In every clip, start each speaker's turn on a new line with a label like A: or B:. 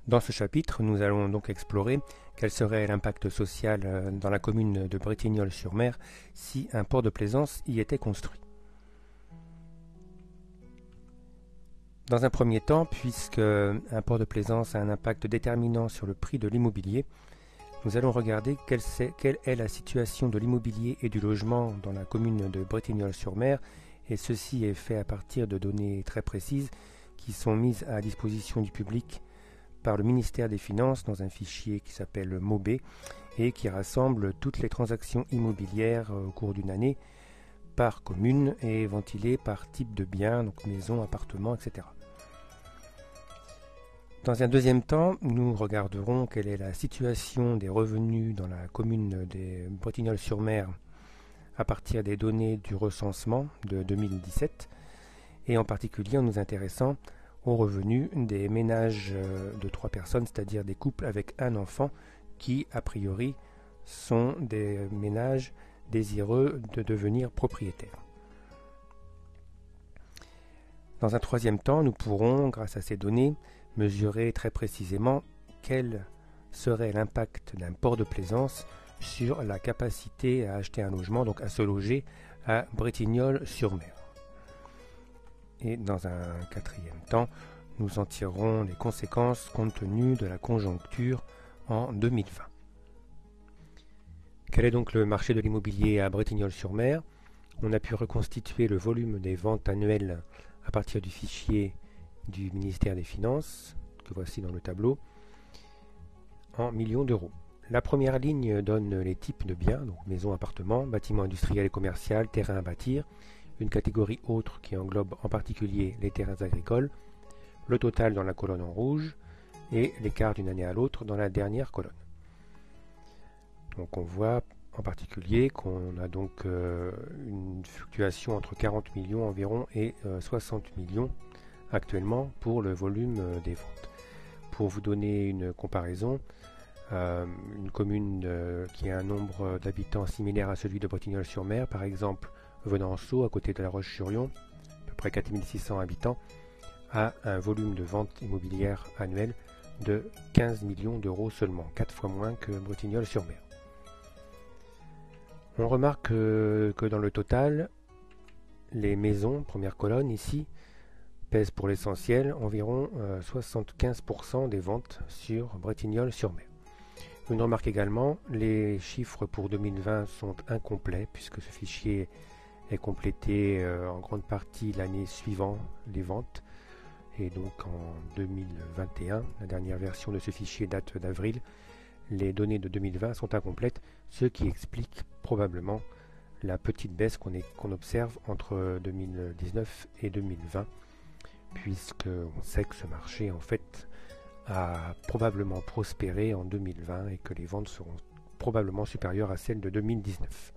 A: Dans ce chapitre, nous allons donc explorer quel serait l'impact social dans la commune de Bretignolles-sur-Mer si un port de plaisance y était construit. Dans un premier temps, puisque un port de plaisance a un impact déterminant sur le prix de l'immobilier, nous allons regarder quelle est la situation de l'immobilier et du logement dans la commune de Bretignolles-sur-Mer, et ceci est fait à partir de données très précises qui sont mises à disposition du public par le ministère des Finances dans un fichier qui s'appelle MOBE et qui rassemble toutes les transactions immobilières au cours d'une année par commune et ventilées par type de bien, donc maison, appartement, etc. Dans un deuxième temps, nous regarderons quelle est la situation des revenus dans la commune de Bretignolles-sur-Mer à partir des données du recensement de 2017 et en particulier en nous intéressant aux revenus des ménages de 3 personnes, c'est-à-dire des couples avec un enfant qui, a priori, sont des ménages désireux de devenir propriétaires. Dans un troisième temps, nous pourrons, grâce à ces données, mesurer très précisément quel serait l'impact d'un port de plaisance sur la capacité à acheter un logement, donc à se loger à Bretignolles-sur-Mer. Et dans un quatrième temps, nous en tirerons les conséquences compte tenu de la conjoncture en 2020. Quel est donc le marché de l'immobilier à Bretignolles-sur-Mer? On a pu reconstituer le volume des ventes annuelles à partir du fichier du ministère des Finances, que voici dans le tableau, en millions d'euros. La première ligne donne les types de biens, donc maisons, appartements, bâtiments industriels et commerciaux, terrains à bâtir, une catégorie autre qui englobe en particulier les terrains agricoles, le total dans la colonne en rouge et l'écart d'une année à l'autre dans la dernière colonne. Donc on voit en particulier qu'on a donc une fluctuation entre 40 millions environ et 60 millions actuellement pour le volume des ventes. Pour vous donner une comparaison, une commune qui a un nombre d'habitants similaire à celui de Bretignolles-sur-Mer, par exemple Venanceau, à côté de La Roche-sur-Yon, à peu près 4600 habitants, a un volume de vente immobilière annuel de 15 millions d'euros seulement, 4 fois moins que Bretignolles-sur-Mer. On remarque que dans le total, les maisons, première colonne ici, pèsent pour l'essentiel environ 75% des ventes sur Bretignolles-sur-Mer. Une remarque également, les chiffres pour 2020 sont incomplets puisque ce fichier est complété en grande partie l'année suivant les ventes. Et donc en 2021, la dernière version de ce fichier date d'avril, les données de 2020 sont incomplètes, ce qui explique probablement la petite baisse qu'on observe entre 2019 et 2020, puisqu'on sait que ce marché en fait a probablement prospéré en 2020 et que les ventes seront probablement supérieures à celles de 2019.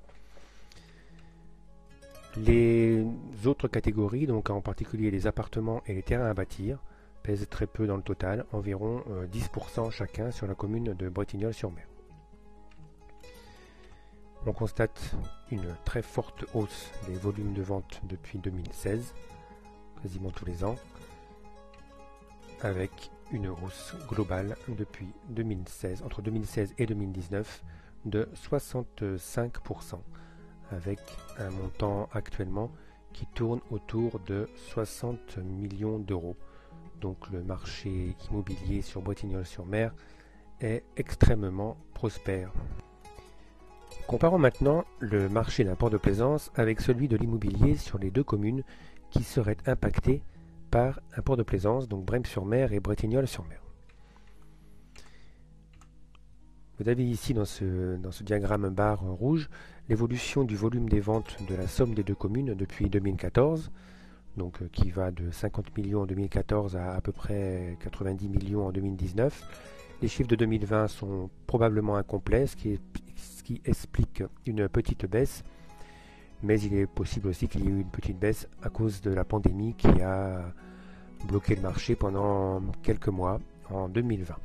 A: Les autres catégories, donc en particulier les appartements et les terrains à bâtir, pèsent très peu dans le total, environ 10% chacun sur la commune de Bretignolles-sur-Mer. On constate une très forte hausse des volumes de vente depuis 2016, quasiment tous les ans, avec une hausse globale depuis 2016, entre 2016 et 2019 de 65%, avec un montant actuellement qui tourne autour de 60 millions d'euros. Donc le marché immobilier sur Bretignolles-sur-Mer est extrêmement prospère. Comparons maintenant le marché d'un port de plaisance avec celui de l'immobilier sur les deux communes qui seraient impactées par un port de plaisance, donc Brême-sur-Mer et Bretignolles-sur-Mer. Vous avez ici dans ce diagramme barre rouge l'évolution du volume des ventes de la somme des deux communes depuis 2014, donc qui va de 50 millions en 2014 à peu près 90 millions en 2019. Les chiffres de 2020 sont probablement incomplets, ce qui explique une petite baisse, mais il est possible aussi qu'il y ait eu une petite baisse à cause de la pandémie qui a bloqué le marché pendant quelques mois en 2020.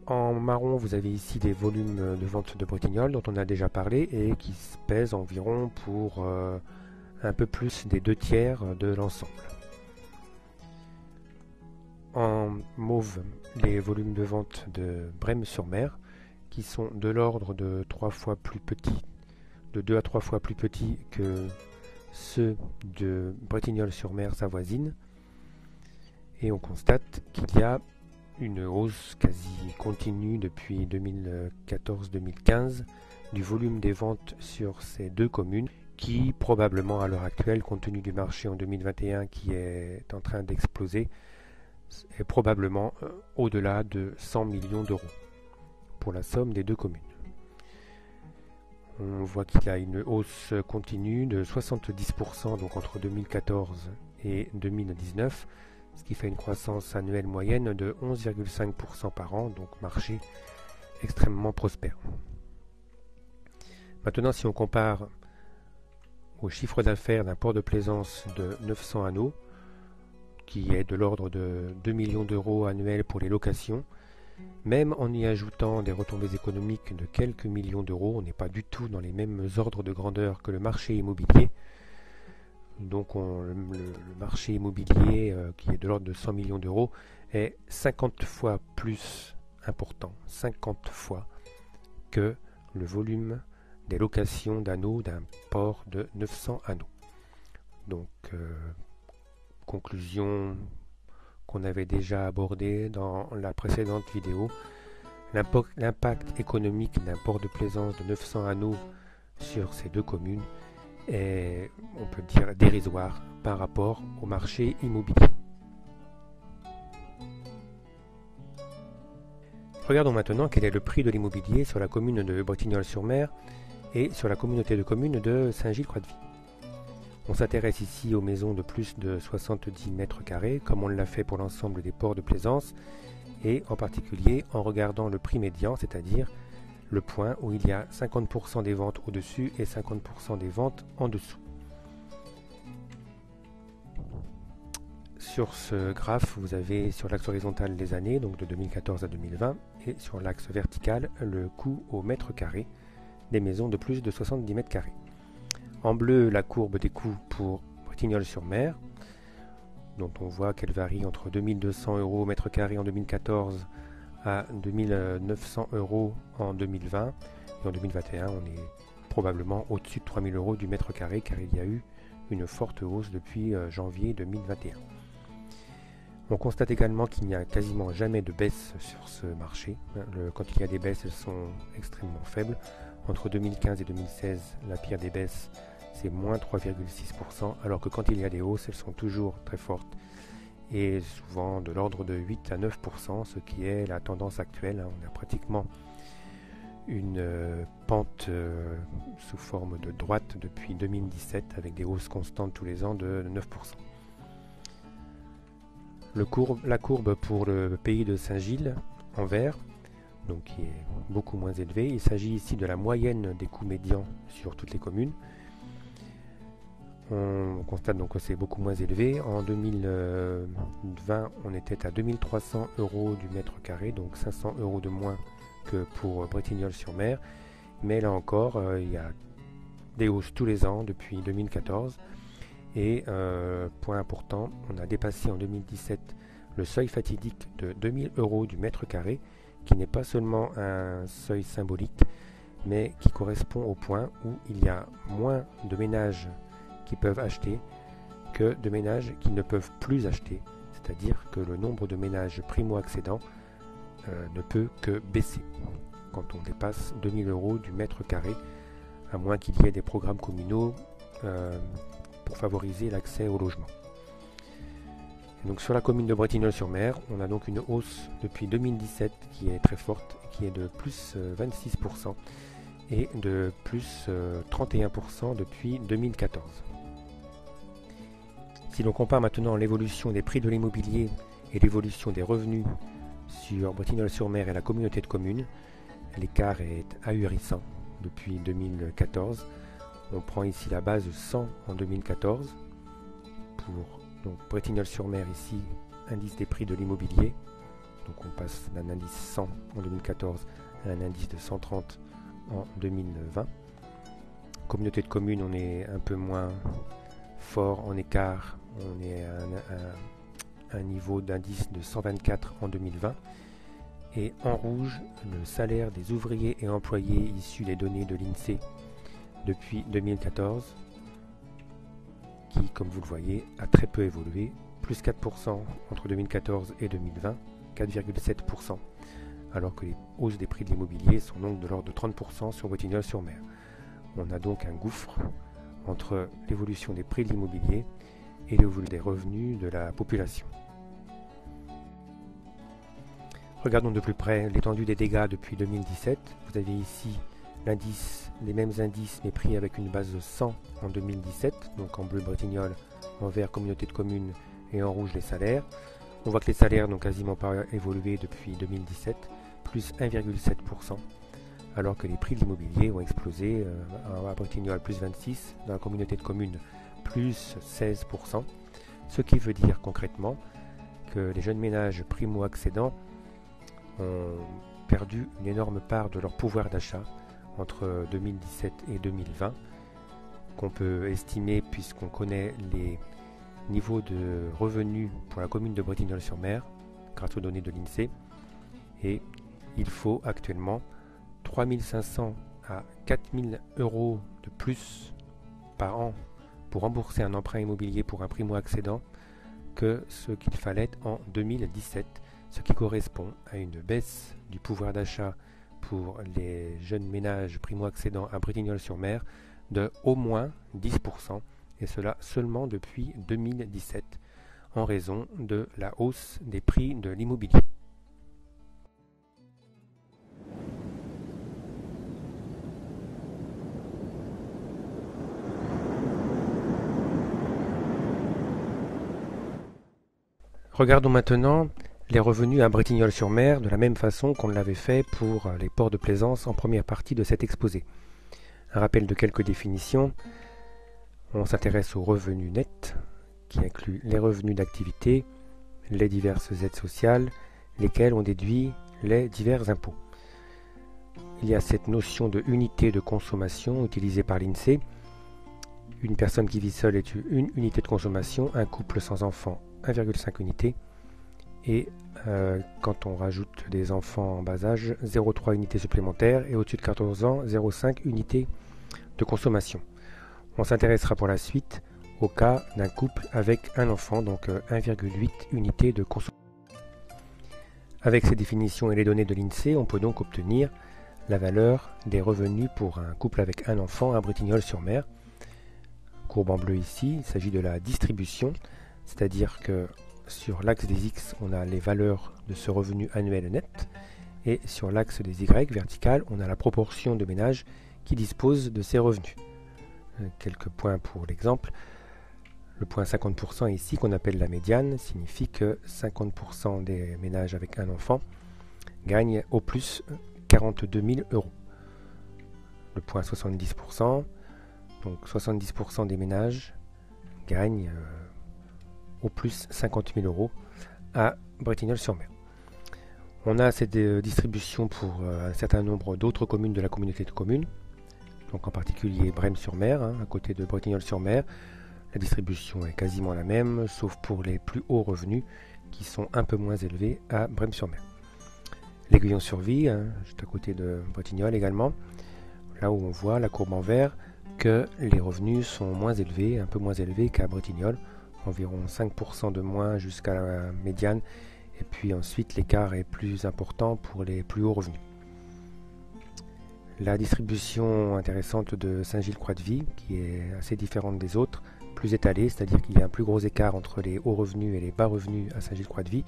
A: En marron, vous avez ici des volumes de vente de Bretignolles dont on a déjà parlé et qui pèsent environ pour un peu plus des 2 tiers de l'ensemble. En mauve, les volumes de vente de Brême-sur-Mer, qui sont de l'ordre de 3 fois plus petits, de 2 à 3 fois plus petits que ceux de Bretignolles-sur-Mer, sa voisine. Et on constate qu'il y a une hausse quasi continue depuis 2014-2015 du volume des ventes sur ces deux communes, qui probablement à l'heure actuelle, compte tenu du marché en 2021 qui est en train d'exploser, est probablement au-delà de 100 millions d'euros pour la somme des deux communes. On voit qu'il y a une hausse continue de 70% donc entre 2014 et 2019, ce qui fait une croissance annuelle moyenne de 11,5% par an, donc marché extrêmement prospère. Maintenant, si on compare au chiffre d'affaires d'un port de plaisance de 900 anneaux, qui est de l'ordre de 2 millions d'euros annuels pour les locations, même en y ajoutant des retombées économiques de quelques millions d'euros, on n'est pas du tout dans les mêmes ordres de grandeur que le marché immobilier. Donc le marché immobilier, qui est de l'ordre de 100 millions d'euros, est 50 fois plus important, 50 fois, que le volume des locations d'anneaux d'un port de 900 anneaux. Donc, conclusion qu'on avait déjà abordée dans la précédente vidéo, l'impact économique d'un port de plaisance de 900 anneaux sur ces deux communes est, on peut dire, dérisoire par rapport au marché immobilier. Regardons maintenant quel est le prix de l'immobilier sur la commune de Bretignolles-sur-Mer et sur la communauté de communes de Saint-Gilles-Croix-de-Vie. On s'intéresse ici aux maisons de plus de 70 mètres carrés, comme on l'a fait pour l'ensemble des ports de plaisance, et en particulier en regardant le prix médian, c'est-à-dire le point où il y a 50% des ventes au-dessus et 50% des ventes en dessous. Sur ce graphe, vous avez sur l'axe horizontal les années, donc de 2014 à 2020, et sur l'axe vertical, le coût au mètre carré des maisons de plus de 70 mètres carrés. En bleu, la courbe des coûts pour Bretignolles-sur-Mer, dont on voit qu'elle varie entre 2200 euros au mètre carré en 2014 à 2900 euros en 2020. Et en 2021, on est probablement au-dessus de 3000 euros du mètre carré, car il y a eu une forte hausse depuis janvier 2021. On constate également qu'il n'y a quasiment jamais de baisse sur ce marché. Quand il y a des baisses, elles sont extrêmement faibles. Entre 2015 et 2016, la pire des baisses, c'est moins 3,6%, alors que quand il y a des hausses, elles sont toujours très fortes et souvent de l'ordre de 8 à 9%, ce qui est la tendance actuelle. On a pratiquement une pente sous forme de droite depuis 2017 avec des hausses constantes tous les ans de 9%. La courbe pour le pays de Saint-Gilles en vert, donc qui est beaucoup moins élevé. Il s'agit ici de la moyenne des coûts médians sur toutes les communes. On constate donc que c'est beaucoup moins élevé. En 2020, on était à 2300 euros du mètre carré, donc 500 euros de moins que pour Bretignolles-sur-Mer. Mais là encore, il y a des hausses tous les ans depuis 2014. Et point important, on a dépassé en 2017 le seuil fatidique de 2000 euros du mètre carré, qui n'est pas seulement un seuil symbolique, mais qui correspond au point où il y a moins de ménages qui peuvent acheter que de ménages qui ne peuvent plus acheter. C'est-à-dire que le nombre de ménages primo-accédants ne peut que baisser quand on dépasse 2000 euros du mètre carré, à moins qu'il y ait des programmes communaux pour favoriser l'accès au logement. Et donc sur la commune de Bretignolles-sur-Mer, on a donc une hausse depuis 2017 qui est très forte, qui est de plus 26% et de plus 31% depuis 2014. Si l'on compare maintenant l'évolution des prix de l'immobilier et l'évolution des revenus sur Bretignolles-sur-Mer et la communauté de communes, l'écart est ahurissant depuis 2014. On prend ici la base 100 en 2014 pour donc Bretignolles-sur-Mer ici, indice des prix de l'immobilier. Donc on passe d'un indice 100 en 2014 à un indice de 130 en 2020. Communauté de communes, on est un peu moins fort en écart. On est à un niveau d'indice de 124 en 2020. Et en rouge, le salaire des ouvriers et employés issus des données de l'INSEE depuis 2014, qui, comme vous le voyez, a très peu évolué, plus 4% entre 2014 et 2020, 4,7%, alors que les hausses des prix de l'immobilier sont donc de l'ordre de 30% sur Bretignolles-sur-Mer. On a donc un gouffre entre l'évolution des prix de l'immobilier et l'évolution des revenus de la population. Regardons de plus près l'étendue des dégâts depuis 2017. Vous avez ici l'indice, les mêmes indices mais pris avec une base de 100 en 2017, donc en bleu Bretignolles, en vert communauté de communes et en rouge les salaires. On voit que les salaires n'ont quasiment pas évolué depuis 2017, plus 1,7%, alors que les prix de l'immobilier ont explosé à Bretignolles plus 26, dans la communauté de communes plus 16%, ce qui veut dire concrètement que les jeunes ménages primo-accédants ont perdu une énorme part de leur pouvoir d'achat entre 2017 et 2020, qu'on peut estimer puisqu'on connaît les niveaux de revenus pour la commune de Bretignolles-sur-Mer grâce aux données de l'INSEE, et il faut actuellement 3 500 à 4 000 euros de plus par an pour rembourser un emprunt immobilier pour un primo-accédant que ce qu'il fallait en 2017, ce qui correspond à une baisse du pouvoir d'achat pour les jeunes ménages primo-accédants à Bretignolles-sur-Mer de au moins 10%, et cela seulement depuis 2017, en raison de la hausse des prix de l'immobilier. Regardons maintenant les revenus à Bretignolles-sur-Mer de la même façon qu'on l'avait fait pour les ports de plaisance en première partie de cet exposé. Un rappel de quelques définitions. On s'intéresse aux revenus nets, qui incluent les revenus d'activité, les diverses aides sociales, lesquelles ont déduit les divers impôts. Il y a cette notion de unité de consommation utilisée par l'INSEE. Une personne qui vit seule est une unité de consommation, un couple sans enfants 1,5 unités, et quand on rajoute des enfants en bas âge, 0,3 unités supplémentaires, et au-dessus de 14 ans, 0,5 unités de consommation. On s'intéressera pour la suite au cas d'un couple avec un enfant, donc 1,8 unités de consommation. Avec ces définitions et les données de l'INSEE, on peut donc obtenir la valeur des revenus pour un couple avec un enfant à Bretignolles-sur-Mer. Courbe en bleu ici, il s'agit de la distribution, c'est-à-dire que sur l'axe des X, on a les valeurs de ce revenu annuel net, et sur l'axe des Y vertical, on a la proportion de ménages qui disposent de ces revenus. Quelques points pour l'exemple. Le point 50% ici, qu'on appelle la médiane, signifie que 50% des ménages avec un enfant gagnent au plus 42 000 euros. Le point 70%, donc 70% des ménages gagnent au plus 50 000 euros à Bretignolles-sur-Mer. On a cette distribution pour un certain nombre d'autres communes de la communauté de communes, donc en particulier Brême-sur-Mer, à côté de Bretignolles-sur-Mer. La distribution est quasiment la même, sauf pour les plus hauts revenus qui sont un peu moins élevés à Brême-sur-Mer. L'Aiguillon-sur-Vie, juste à côté de Bretignolles également, là où on voit la courbe en vert que les revenus sont moins élevés, un peu moins élevés qu'à Bretignolles, environ 5% de moins jusqu'à la médiane, et puis ensuite l'écart est plus important pour les plus hauts revenus. La distribution intéressante de Saint-Gilles-Croix-de-Vie, qui est assez différente des autres, plus étalée, c'est-à-dire qu'il y a un plus gros écart entre les hauts revenus et les bas revenus à Saint-Gilles-Croix-de-Vie,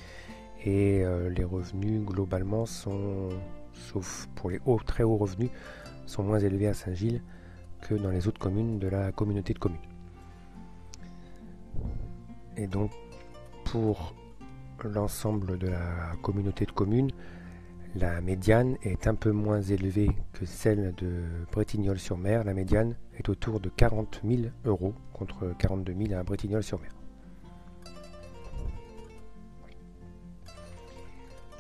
A: et les revenus globalement sont, sauf pour les très hauts revenus, sont moins élevés à Saint-Gilles que dans les autres communes de la communauté de communes. Et donc pour l'ensemble de la communauté de communes, la médiane est un peu moins élevée que celle de Bretignolles-sur-Mer. La médiane est autour de 40 000 euros contre 42 000 à Bretignolles-sur-Mer.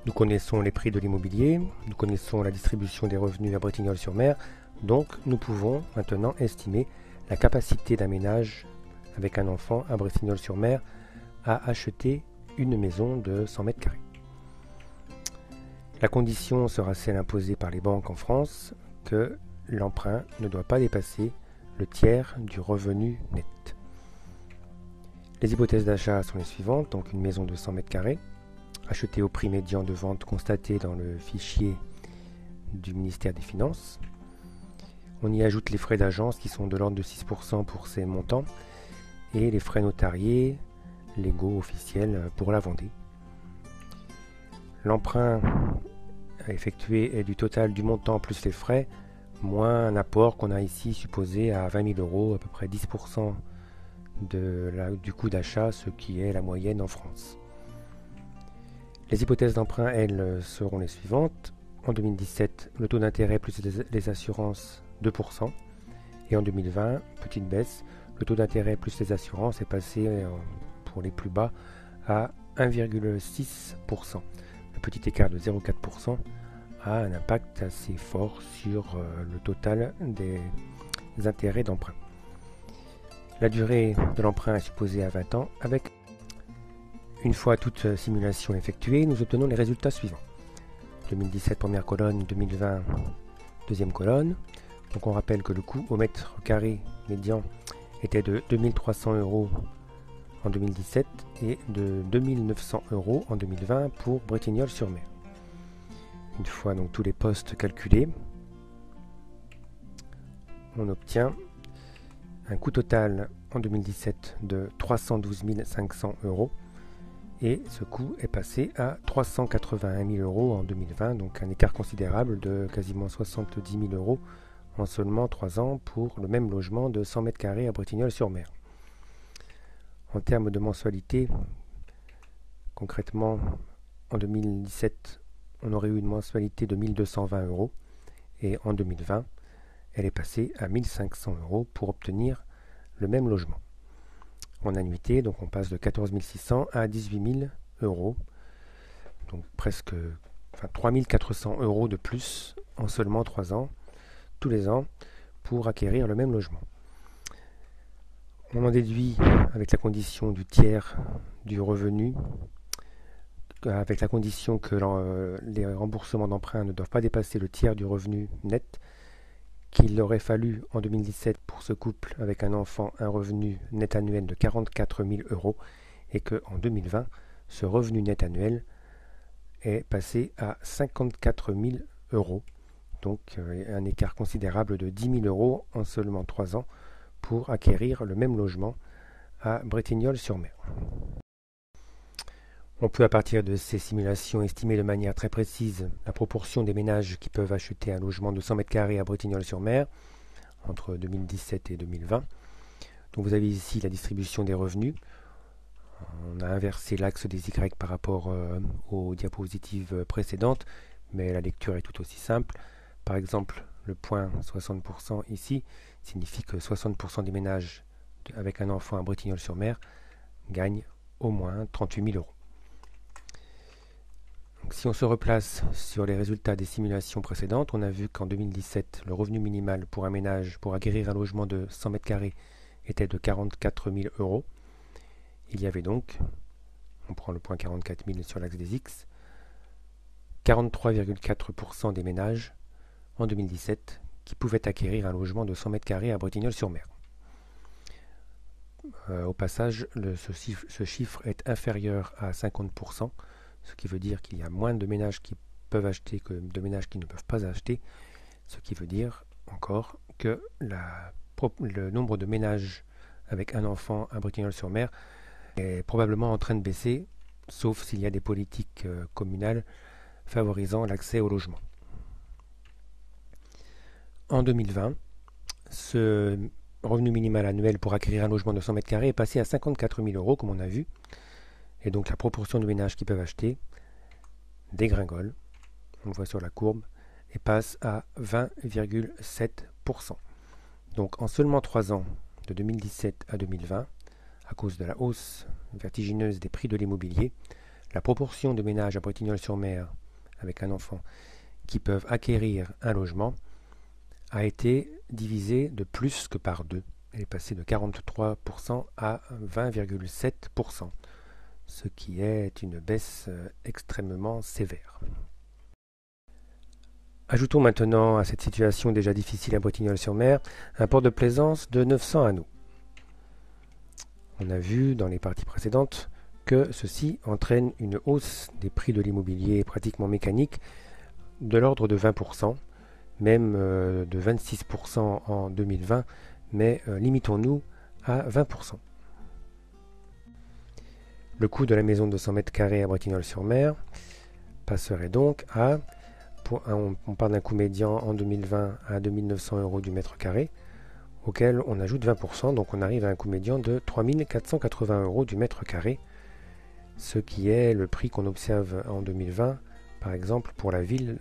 A: Nous connaissons les prix de l'immobilier, nous connaissons la distribution des revenus à Bretignolles-sur-Mer, donc nous pouvons maintenant estimer la capacité d'un ménage avec un enfant à Bretignolles-sur-Mer à acheter une maison de 100 mètres carrés. La condition sera celle imposée par les banques en France que l'emprunt ne doit pas dépasser le tiers du revenu net. Les hypothèses d'achat sont les suivantes, donc une maison de 100 mètres carrés, achetée au prix médian de vente constaté dans le fichier du ministère des Finances. On y ajoute les frais d'agence qui sont de l'ordre de 6% pour ces montants et les frais notariés, légaux, officiels pour la vendée. L'emprunt effectué est du total du montant plus les frais, moins un apport qu'on a ici supposé à 20 000 euros, à peu près 10% du coût d'achat, ce qui est la moyenne en France. Les hypothèses d'emprunt, elles, seront les suivantes. En 2017, le taux d'intérêt plus les assurances 2%. Et en 2020, petite baisse, le taux d'intérêt plus les assurances est passé pour les plus bas à 1,6%. Le petit écart de 0,4% a un impact assez fort sur le total des intérêts d'emprunt. La durée de l'emprunt est supposée à 20 ans. Une fois toute simulation effectuée, nous obtenons les résultats suivants. 2017 première colonne, 2020 deuxième colonne. Donc on rappelle que le coût au mètre carré médian était de 2300 euros en 2017 et de 2900 euros en 2020 pour Bretignolles-sur-Mer. Une fois donc tous les postes calculés, on obtient un coût total en 2017 de 312 500 euros et ce coût est passé à 381 000 euros en 2020, donc un écart considérable de quasiment 70 000 euros en seulement 3 ans pour le même logement de 100 mètres carrés à Bretignolles-sur-Mer. En termes de mensualité, concrètement, en 2017, on aurait eu une mensualité de 1220 euros et en 2020, elle est passée à 1500 euros pour obtenir le même logement. En annuité, donc on passe de 14 600 à 18 000 euros, donc presque 3 400 euros de plus en seulement 3 ans, tous les ans, pour acquérir le même logement. On en déduit avec la condition du tiers du revenu, avec la condition que les remboursements d'emprunt ne doivent pas dépasser le tiers du revenu net, qu'il aurait fallu en 2017 pour ce couple avec un enfant un revenu net annuel de 44 000 euros et qu'en 2020, ce revenu net annuel est passé à 54 000 euros. Donc un écart considérable de 10 000 euros en seulement 3 ans pour acquérir le même logement à Bretignolles-sur-Mer. On peut à partir de ces simulations estimer de manière très précise la proportion des ménages qui peuvent acheter un logement de 100 mètres carrés à Bretignolles-sur-Mer entre 2017 et 2020. Donc vous avez ici la distribution des revenus. On a inversé l'axe des Y par rapport aux diapositives précédentes, mais la lecture est tout aussi simple. Par exemple, le point 60% ici signifie que 60% des ménages avec un enfant à Bretignolles-sur-Mer gagnent au moins 38 000 euros. Donc, si on se replace sur les résultats des simulations précédentes, on a vu qu'en 2017, le revenu minimal pour un ménage pour acquérir un logement de 100 mètres carrés était de 44 000 euros. Il y avait donc, on prend le point 44 000 sur l'axe des X, 43,4% des ménages en 2017 qui pouvaient acquérir un logement de 100 mètres carrés à Bretignolles-sur-Mer. Au passage, ce chiffre est inférieur à 50%, ce qui veut dire qu'il y a moins de ménages qui peuvent acheter que de ménages qui ne peuvent pas acheter, ce qui veut dire encore que le nombre de ménages avec un enfant à Bretignolles-sur-Mer est probablement en train de baisser, sauf s'il y a des politiques communales favorisant l'accès au logement. En 2020, ce revenu minimal annuel pour acquérir un logement de 100 mètres carrés est passé à 54 000 euros, comme on a vu. Et donc la proportion de ménages qui peuvent acheter dégringole, on le voit sur la courbe, et passe à 20,7%. Donc en seulement 3 ans, de 2017 à 2020, à cause de la hausse vertigineuse des prix de l'immobilier, la proportion de ménages à Bretignolles-sur-Mer avec un enfant qui peuvent acquérir un logement a été divisée de plus que par 2. Elle est passée de 43% à 20,7%. ce qui est une baisse extrêmement sévère. Ajoutons maintenant à cette situation déjà difficile à Bretignolles-sur-Mer un port de plaisance de 900 anneaux. On a vu dans les parties précédentes que ceci entraîne une hausse des prix de l'immobilier pratiquement mécanique de l'ordre de 20%, même de 26% en 2020, mais limitons-nous à 20%. Le coût de la maison de 100 mètres carrés à Bretignolles-sur-Mer passerait donc à, on part d'un coût médian en 2020 à 2 900 € du mètre carré, auquel on ajoute 20%, donc on arrive à un coût médian de 3 480 € du mètre carré, ce qui est le prix qu'on observe en 2020, par exemple pour la ville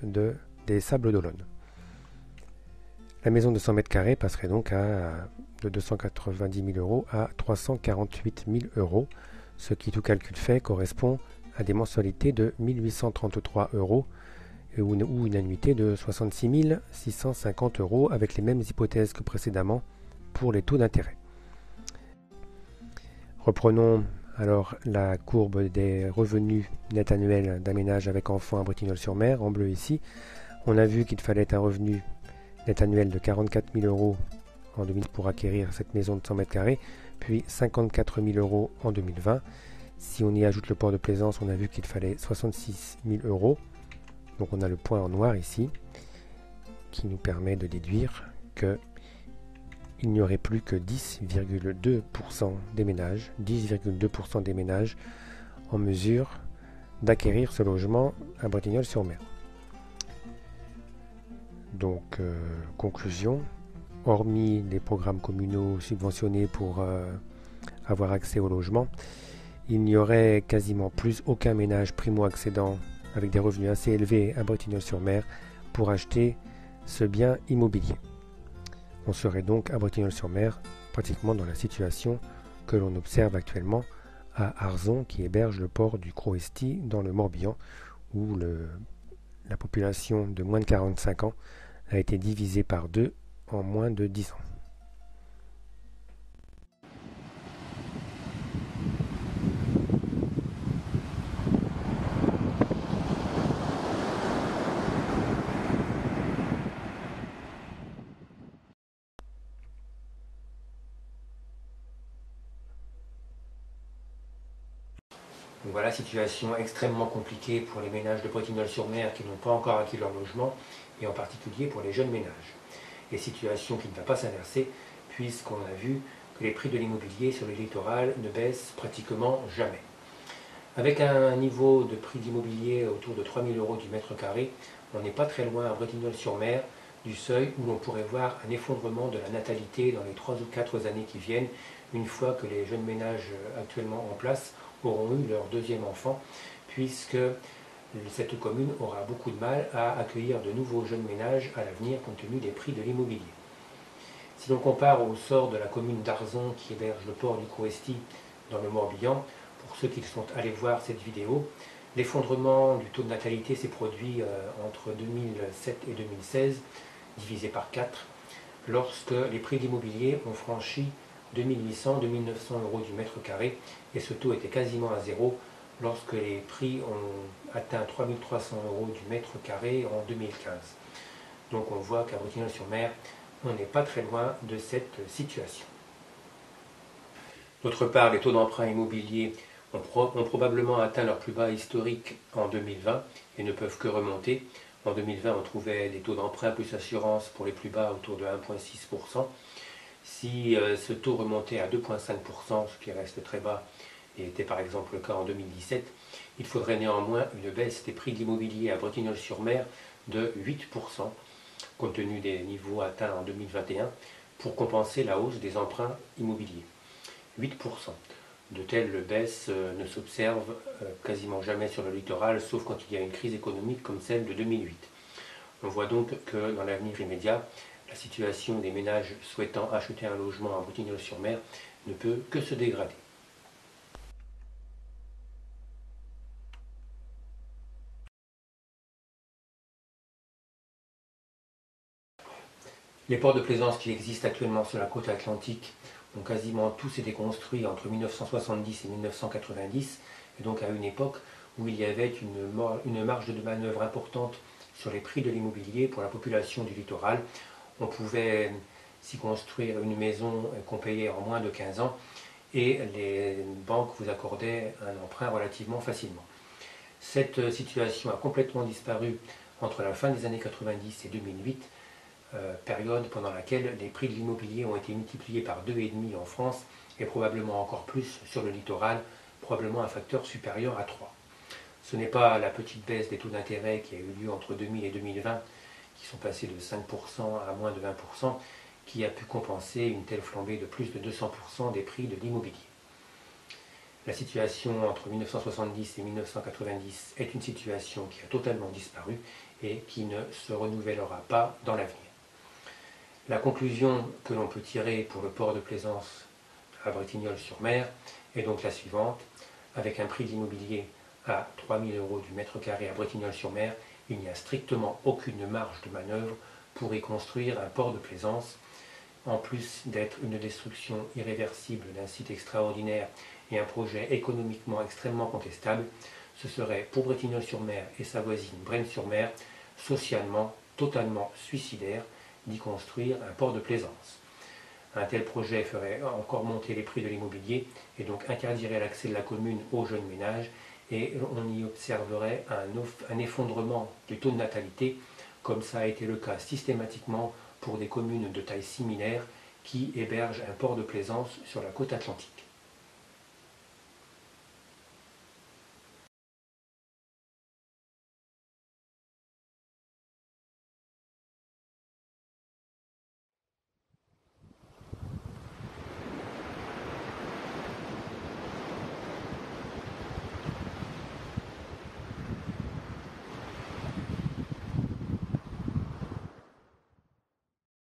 A: des Sables-d'Olonne. La maison de 100 mètres carrés passerait donc de 290 000 € à 348 000 €, ce qui, tout calcul fait, correspond à des mensualités de 1 833 € ou une annuité de 66 650 € avec les mêmes hypothèses que précédemment pour les taux d'intérêt. Reprenons alors la courbe des revenus nets annuels d'un ménage avec enfants à Bretignolles-sur-Mer, en bleu ici. On a vu qu'il fallait un revenu net annuel de 44 000 € en 2000 pour acquérir cette maison de 100 mètres carrés, puis 54 000 € en 2020. Si on y ajoute le port de plaisance, on a vu qu'il fallait 66 000 €. Donc on a le point en noir ici, qui nous permet de déduire qu'il n'y aurait plus que 10,2% des ménages, 10,2% des ménages en mesure d'acquérir ce logement à Bretignolles-sur-Mer. Donc, conclusion, hormis les programmes communaux subventionnés pour avoir accès au logement, il n'y aurait quasiment plus aucun ménage primo-accédant avec des revenus assez élevés à Bretignolles-sur-Mer pour acheter ce bien immobilier. On serait donc à Bretignolles-sur-Mer pratiquement dans la situation que l'on observe actuellement à Arzon, qui héberge le port du Croesti dans le Morbihan, où la population de moins de 45 ans a été divisée par 2 en moins de 10 ans. Donc voilà, situation extrêmement compliquée pour les ménages de Bretignolles-sur-Mer qui n'ont pas encore acquis leur logement, et en particulier pour les jeunes ménages. Et situation qui ne va pas s'inverser, puisqu'on a vu que les prix de l'immobilier sur le littoral ne baissent pratiquement jamais. Avec un niveau de prix d'immobilier autour de 3 000 € du mètre carré, on n'est pas très loin à Bretignolles-sur-Mer du seuil où l'on pourrait voir un effondrement de la natalité dans les 3 ou 4 années qui viennent, une fois que les jeunes ménages actuellement en place auront eu leur deuxième enfant, puisque cette commune aura beaucoup de mal à accueillir de nouveaux jeunes ménages à l'avenir compte tenu des prix de l'immobilier. Si l'on compare au sort de la commune d'Arzon qui héberge le port du Croesti dans le Morbihan, pour ceux qui sont allés voir cette vidéo, l'effondrement du taux de natalité s'est produit entre 2007 et 2016, divisé par 4, lorsque les prix de l'immobilier ont franchi 2800-2900 € du mètre carré, et ce taux était quasiment à zéro lorsque les prix ont atteint 3300 € du mètre carré en 2015. Donc on voit qu'à Bretignolles-sur-Mer, on n'est pas très loin de cette situation. D'autre part, les taux d'emprunt immobilier ont probablement atteint leur plus bas historique en 2020 et ne peuvent que remonter. En 2020, on trouvait des taux d'emprunt plus assurance pour les plus bas autour de 1,6%. Si ce taux remontait à 2,5%, ce qui reste très bas et était par exemple le cas en 2017, il faudrait néanmoins une baisse des prix de l'immobilier à Bretignolles-sur-Mer de 8%, compte tenu des niveaux atteints en 2021, pour compenser la hausse des emprunts immobiliers. 8%. De telles baisses ne s'observent quasiment jamais sur le littoral, sauf quand il y a une crise économique comme celle de 2008. On voit donc que dans l'avenir immédiat, la situation des ménages souhaitant acheter un logement à Bretignolles-sur-Mer ne peut que se dégrader. Les ports de plaisance qui existent actuellement sur la côte atlantique ont quasiment tous été construits entre 1970 et 1990, et donc à une époque où il y avait une marge de manœuvre importante sur les prix de l'immobilier pour la population du littoral. On pouvait s'y construire une maison qu'on payait en moins de 15 ans et les banques vous accordaient un emprunt relativement facilement. Cette situation a complètement disparu entre la fin des années 90 et 2008, période pendant laquelle les prix de l'immobilier ont été multipliés par 2,5 en France et probablement encore plus sur le littoral, probablement un facteur supérieur à 3. Ce n'est pas la petite baisse des taux d'intérêt qui a eu lieu entre 2000 et 2020, qui sont passés de 5% à moins de 20%, qui a pu compenser une telle flambée de plus de 200% des prix de l'immobilier. La situation entre 1970 et 1990 est une situation qui a totalement disparu et qui ne se renouvellera pas dans l'avenir. La conclusion que l'on peut tirer pour le port de plaisance à Bretignolles-sur-Mer est donc la suivante. Avec un prix de l'immobilier à 3 000 € du mètre carré à Bretignolles-sur-Mer, il n'y a strictement aucune marge de manœuvre pour y construire un port de plaisance. En plus d'être une destruction irréversible d'un site extraordinaire et un projet économiquement extrêmement contestable, ce serait pour Bretignolles-sur-Mer et sa voisine Braine-sur-Mer socialement totalement suicidaire d'y construire un port de plaisance. Un tel projet ferait encore monter les prix de l'immobilier et donc interdirait l'accès de la commune aux jeunes ménages et on y observerait un effondrement du taux de natalité, comme ça a été le cas systématiquement pour des communes de taille similaire qui hébergent un port de plaisance sur la côte atlantique.